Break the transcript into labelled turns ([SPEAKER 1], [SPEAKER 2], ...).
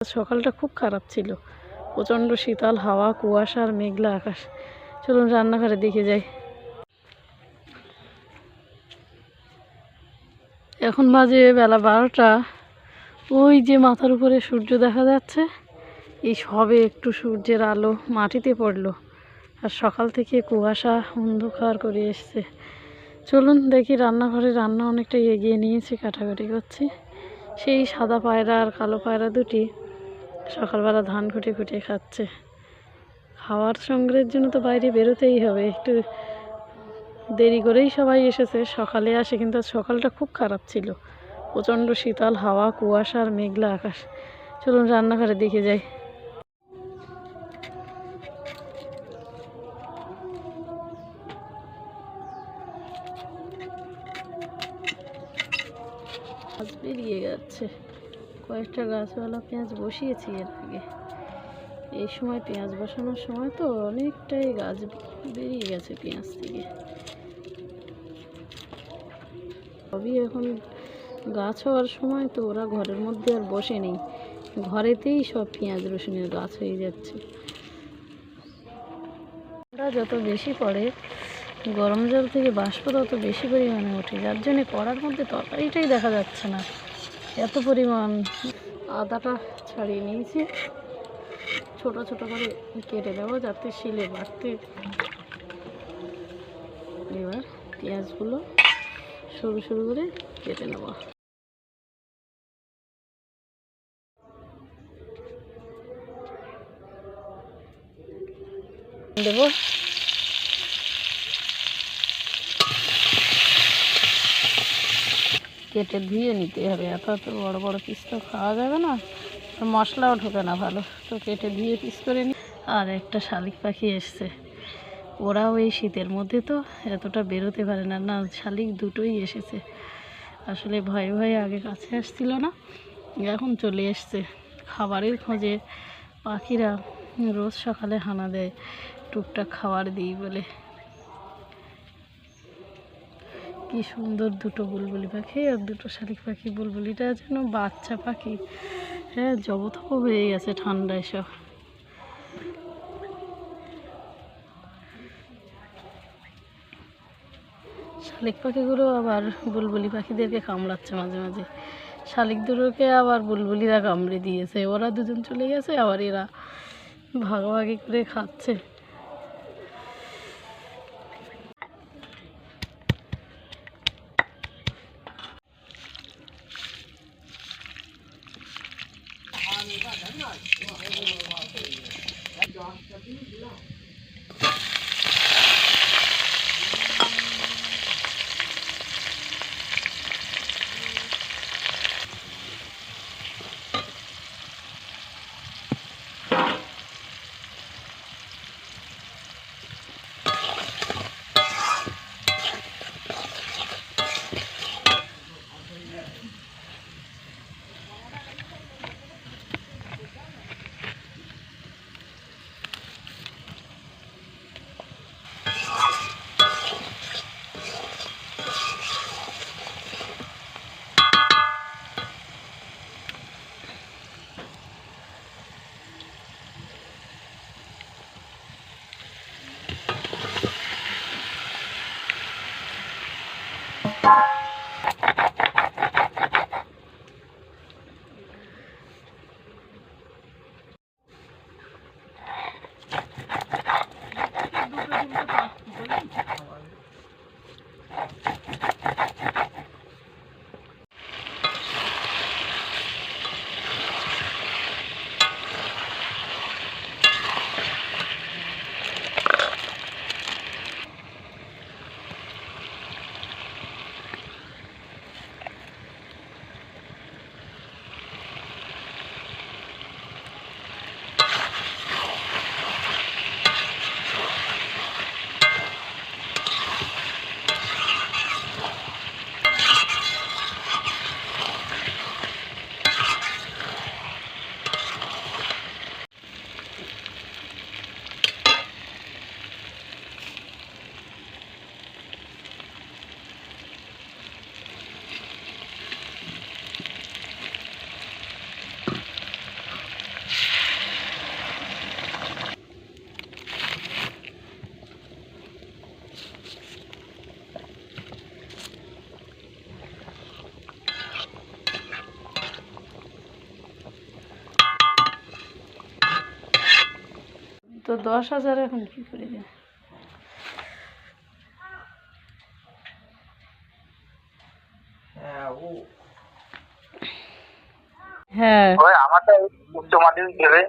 [SPEAKER 1] সকালটা খুব খারাপ ছিল, প্রচণ্ড শীতল হাওয়া, কুয়াশা আর মেঘলা আকাশ। চলুন রান্নাঘরে দেখে যাই। এখন বাজে বেলা 12টা। ওই যে মাথার উপরে সূর্য দেখা যাচ্ছে, এই সবে একটু সূর্যের আলো মাটিতে পড়লো, আর সকাল থেকে কুয়াশা অন্ধকার করে এসছে। চলুন দেখি রান্নাঘরে রান্না অনেকটা এগিয়ে নিয়েছি, কাটাকাটি করছি। সেই সাদা পায়রা আর কালো পায়রা দুটি সকালবেলা ধান খুঁটে খুঁটে খাচ্ছে। খাওয়ার সংগ্রহের জন্য তো বাইরে বেরোতেই হবে, একটু দেরি করেই সবাই এসেছে, সকালে আসে, কিন্তু সকালটা খুব খারাপ ছিল, প্রচণ্ড শীতল হাওয়া, কুয়াশা আর মেঘলা আকাশ। চলুন রান্নাঘরে দেখে যাই। গাছ বেরিয়ে যাচ্ছে, কয়েকটা গাছওয়ালা পেঁয়াজ বসিয়েছি এর আগে। এই সময় পেঁয়াজ বসানোর সময় তো অনেকটাই গাছ বেরিয়ে গেছে পেঁয়াজ থেকে। সবই এখন গাছ হওয়ার সময় তো, ওরা ঘরের মধ্যে আর বসে নেই, ঘরেতেই সব পেঁয়াজ রসুনের গাছ হয়ে যাচ্ছে। যত বেশি পড়ে, গরম জল থেকে বাষ্প তত বেশি পরিমাণে ওঠে, যার জন্যে কড়ার মধ্যে তরকারিটাই দেখা যাচ্ছে না, এত পরিমাণ। আদাটা ছাড়িয়ে নিয়েছি, ছোট ছোট করে কেটে দেবো যাতে শিলে বাটতে। এবার পেঁয়াজগুলো সরু সরু করে কেটে নেব। দেবো কেটে ধুয়ে নিতে হবে, এত এত বড় বড় পিস তো খাওয়া যাবে না, মশলাও ঢোকে না ভালো, তো কেটে ধুয়ে পিস করে নিই। আর একটা শালিক পাখি এসছে, ওরাও এই শীতের মধ্যে তো এতটা বেরোতে পারে না, না শালিক দুটোই এসেছে। আসলে ভয়ে ভয়ে আগে কাছে আসছিল না, এখন চলে এসছে খাবারের খোঁজে। পাখিরা রোজ সকালে হানা দেয়, টুকটাক খাবার দিই বলে। কি সুন্দর দুটো বুলবুলি পাখি আর দুটো শালিক পাখি। বুলবুলিটা যেন বাচ্চা পাখি, হ্যাঁ জবথব হয়ে গেছে ঠান্ডায় সব। শালিক পাখিগুলো আবার বুলবুলি পাখিদেরকে কামড়াচ্ছে মাঝে মাঝে, শালিক দুটোকে আবার বুলবুলিরা কামড়ে দিয়েছে, ওরা দুজন চলে গেছে, আবার এরা ভাগাভাগি করে খাচ্ছে। 10,000 এখন কি করে দেবে? হ্যাঁ
[SPEAKER 2] ওই আমারটা উচ্চ মাধ্যমিক দেবে।